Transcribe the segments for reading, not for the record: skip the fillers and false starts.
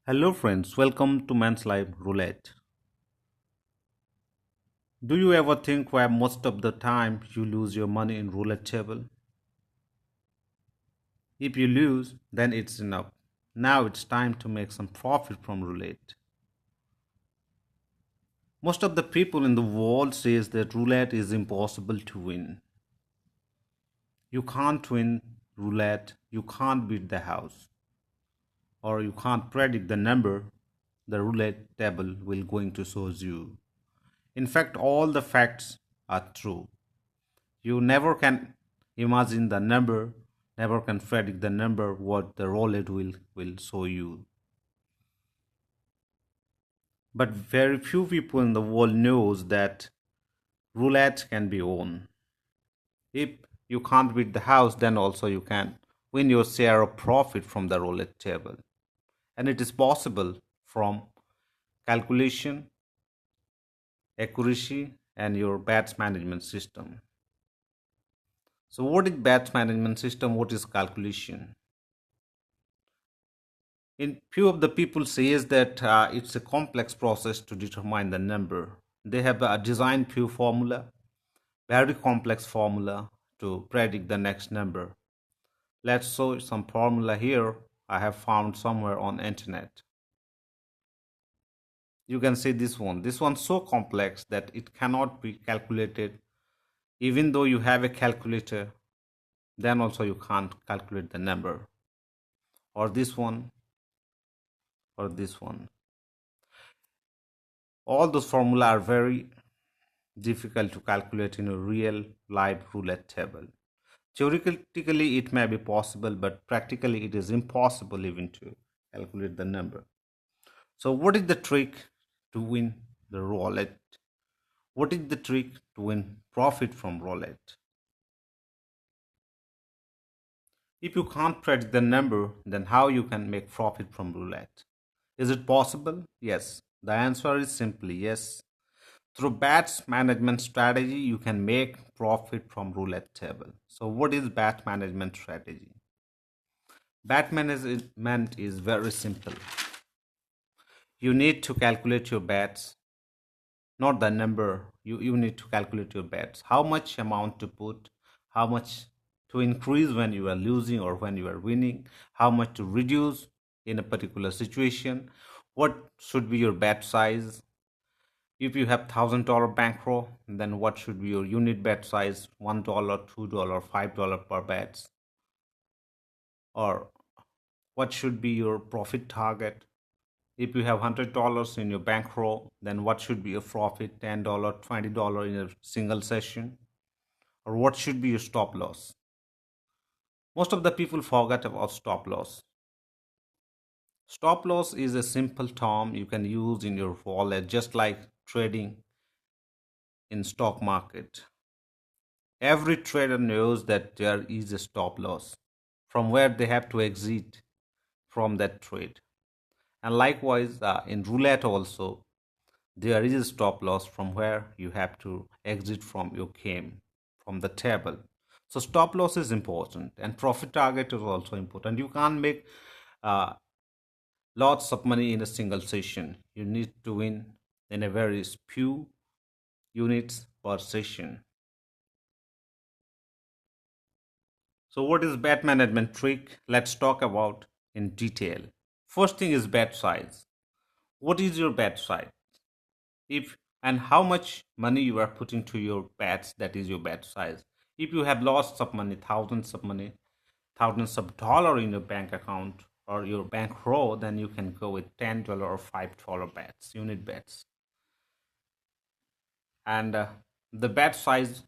Hello friends, welcome to Man's Life Roulette. Do you ever think why most of the time you lose your money in roulette table? If you lose, then it's enough. Now it's time to make some profit from roulette. Most of the people in the world says that roulette is impossible to win. You can't win roulette, you can't beat the house, or you can't predict the number the roulette table will going to show you. In fact, all the facts are true. You never can imagine the number, never can predict the number what the roulette will show you. But very few people in the world knows that roulette can be won. If you can't beat the house, then also you can win your share of profit from the roulette table. And it is possible from calculation, accuracy, and your bets management system. So what is bets management system? What is calculation? In few of the people says that it's a complex process to determine the number. They have designed few formula, very complex formula to predict the next number. Let's show some formula here I have found somewhere on internet. You can see this one. This one's so complex that it cannot be calculated. Even though you have a calculator, then also you can't calculate the number. Or this one, or this one. All those formula are very difficult to calculate in a real live roulette table. Theoretically, it may be possible, but practically, it is impossible even to calculate the number. So, what is the trick to win the roulette? What is the trick to win profit from roulette? If you can't predict the number, then how you can make profit from roulette? Is it possible? Yes. The answer is simply yes. Through bets management strategy, you can make profit from roulette table. So what is bet management strategy? Bet management is very simple. You need to calculate your bets, not the number. You need to calculate your bets. How much amount to put, how much to increase when you are losing or when you are winning, how much to reduce in a particular situation, what should be your bet size. If you have $1,000 bankroll, then what should be your unit bet size? $1, $2, $5 per bets. Or what should be your profit target? If you have $100 in your bankroll, then what should be your profit? $10, $20 in a single session? Or what should be your stop loss? Most of the people forget about stop loss. Stop loss is a simple term you can use in your wallet, just like trading in stock market. Every trader knows that there is a stop loss from where they have to exit from that trade. And likewise, in roulette also, there is a stop loss from where you have to exit from your game, from the table. So stop loss is important, and profit target is also important. You can't make uh, lots of money in a single session. You need to win in a very few units per session. So what is bet management trick? Let's talk about in detail. First thing is bet size. What is your bet size? If and how much money you are putting to your bets, that is your bet size. If you have lots of money, thousands of dollar in your bank account or your bank row, then you can go with $10 or $5 bets, unit bets. And the bet size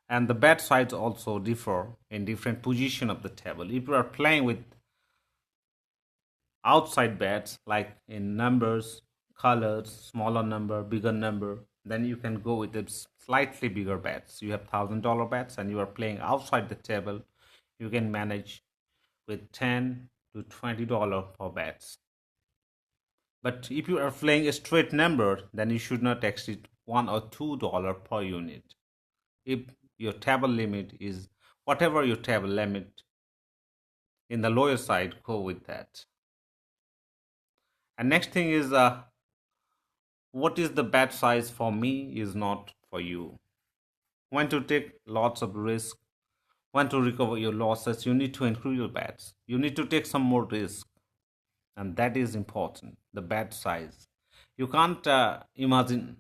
and the bet size also differ in different position of the table. If you are playing with outside bets like in numbers, colors, smaller number, bigger number, then you can go with the slightly bigger bets. You have $1,000 bets and you are playing outside the table, you can manage with $10 to $20 per bets. But if you are playing a straight number, then you should not exceed $1 or $2 per unit. If your table limit is whatever your table limit, in the lower side, go with that. And next thing is what is the bet size for me is not for you. When to take lots of risk, when to recover your losses, you need to increase your bets. You need to take some more risk, and that is important. The bet size. You can't imagine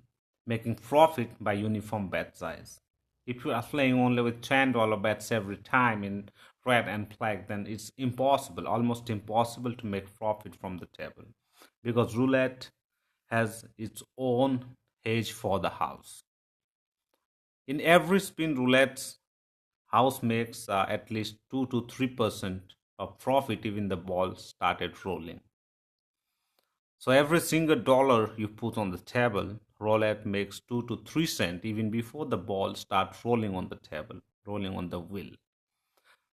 making profit by uniform bet size. If you are playing only with $10 bets every time in red and black, then it's impossible, almost impossible to make profit from the table, because roulette has its own hedge for the house. In every spin, roulette house makes at least 2 to 3% of profit even the ball started rolling. So every single dollar you put on the table, roulette makes 2 to 3 cents even before the ball starts rolling on the table, rolling on the wheel.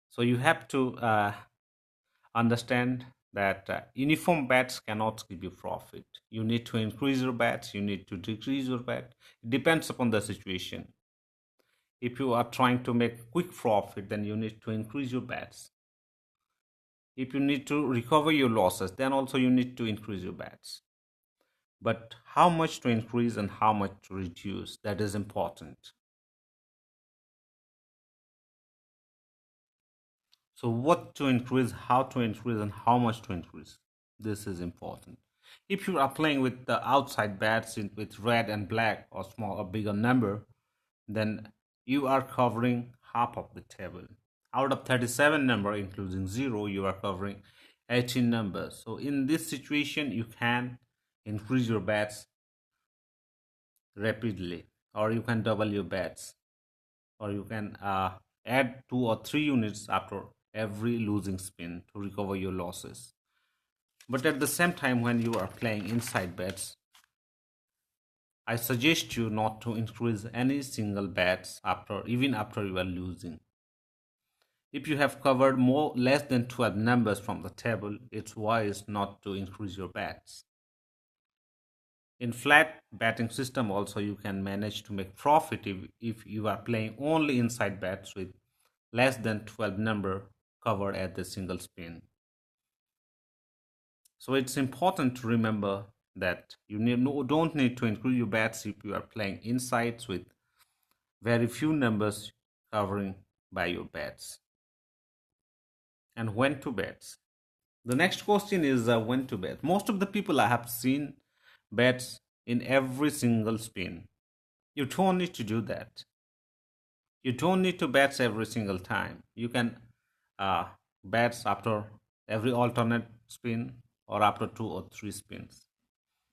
So you have to understand that uniform bets cannot give you profit. You need to increase your bets, you need to decrease your bet. It depends upon the situation. If you are trying to make quick profit, then you need to increase your bets. If you need to recover your losses, then also you need to increase your bets. But how much to increase and how much to reduce, that is important. So what to increase, how to increase, and how much to increase, this is important. If you are playing with the outside bets with red and black or small or bigger number, then you are covering half of the table. Out of 37 number including 0, you are covering 18 numbers. So in this situation, you can increase your bets rapidly, or you can double your bets, or you can add 2 or 3 units after every losing spin to recover your losses. But at the same time, when you are playing inside bets, I suggest you not to increase any single bets after, even after you are losing. If you have covered more less than 12 numbers from the table, it's wise not to increase your bets. In flat betting system also, you can manage to make profit if you are playing only inside bets with less than 12 number covered at the single spin. So it's important to remember that don't need to increase your bets if you are playing insides with very few numbers covering by your bets. And when to bet. The next question is when to bet. Most of the people I have seen bets in every single spin. You don't need to do that. You don't need to bet every single time. You can uh, bet after every alternate spin or after 2 or 3 spins.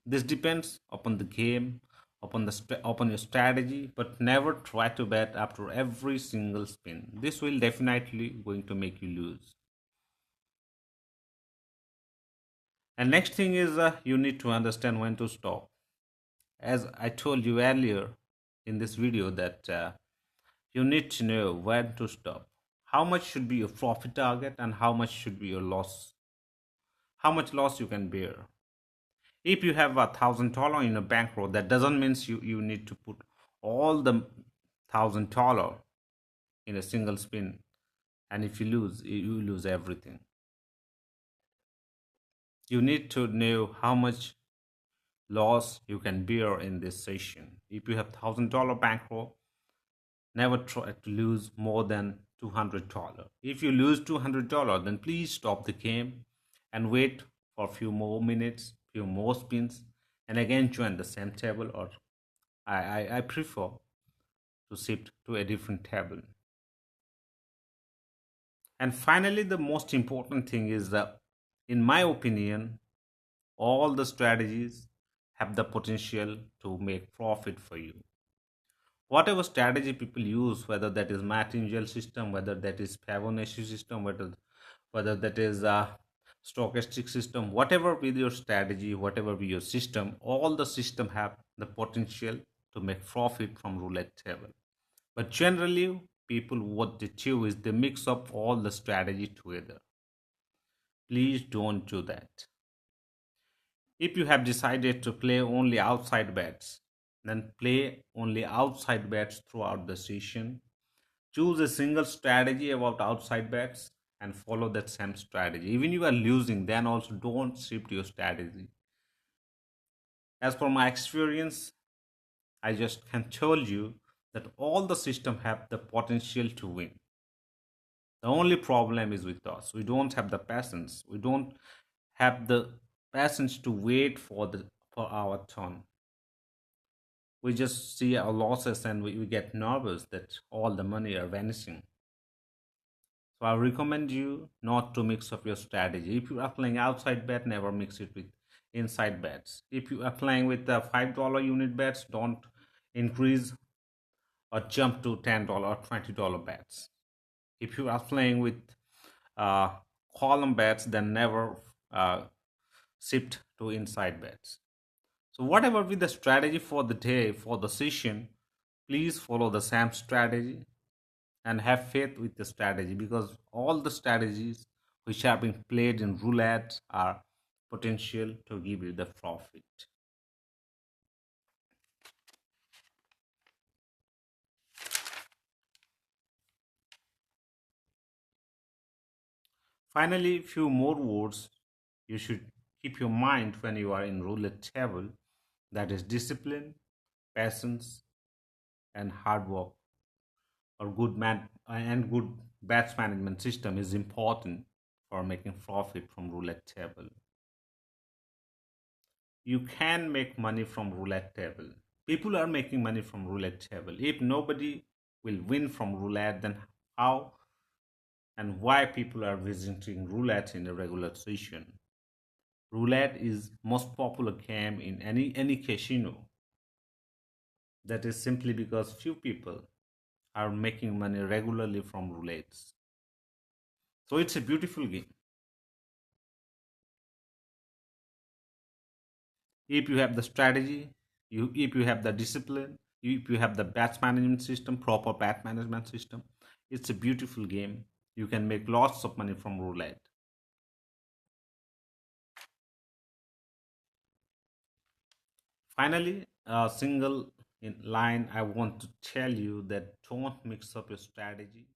This depends upon the game, upon your strategy, but never try to bet after every single spin. This will definitely going to make you lose. And next thing is you need to understand when to stop. As I told you earlier in this video that you need to know when to stop. How much should be your profit target and how much should be your loss? How much loss you can bear? If you have $1,000 in a bankroll, that doesn't mean you need to put all the $1,000 in a single spin. And if you lose, you lose everything. You need to know how much loss you can bear in this session. If you have $1,000 bankroll, never try to lose more than $200. If you lose $200, then please stop the game and wait for a few more minutes, few more spins, and again join the same table, or I prefer to shift to a different table. And finally, the most important thing is that, in my opinion, all the strategies have the potential to make profit for you. Whatever strategy people use, whether that is martingale system, whether that is Fibonacci system, whether that is a stochastic system, whatever be your strategy, whatever be your system, all the system have the potential to make profit from roulette table. But generally, people what they do is they mix up all the strategy together. Please don't do that. If you have decided to play only outside bets, then play only outside bets throughout the session. Choose a single strategy about outside bets and follow that same strategy. Even you are losing, then also don't shift your strategy. As per my experience, I just can tell you that all the system have the potential to win. The only problem is with us. We don't have the patience. We don't have the patience to wait for our turn. We just see our losses and we get nervous that all the money are vanishing. So I recommend you not to mix up your strategy. If you are playing outside bet, never mix it with inside bets. If you are playing with the $5 unit bets, don't increase or jump to $10 or $20 bets. If you are playing with uh, column bets, then never uh, shift to inside bets. So whatever be the strategy for the day, for the session, please follow the same strategy and have faith with the strategy, because all the strategies which are being played in roulette are potential to give you the profit. Finally, few more words you should keep your mind when you are in roulette table, that is discipline, patience, and hard work, or good bets management system is important for making profit from roulette table. You can make money from roulette table. People are making money from roulette table. If nobody will win from roulette, then how and why people are visiting roulette in a regular session? Roulette is most popular game in any casino. That is simply because few people are making money regularly from roulettes. So it's a beautiful game. If you have the strategy, if you have the discipline, if you have the batch management system, proper batch management system, it's a beautiful game. You can make lots of money from roulette. Finally, a single in line I want to tell you that don't mix up your strategy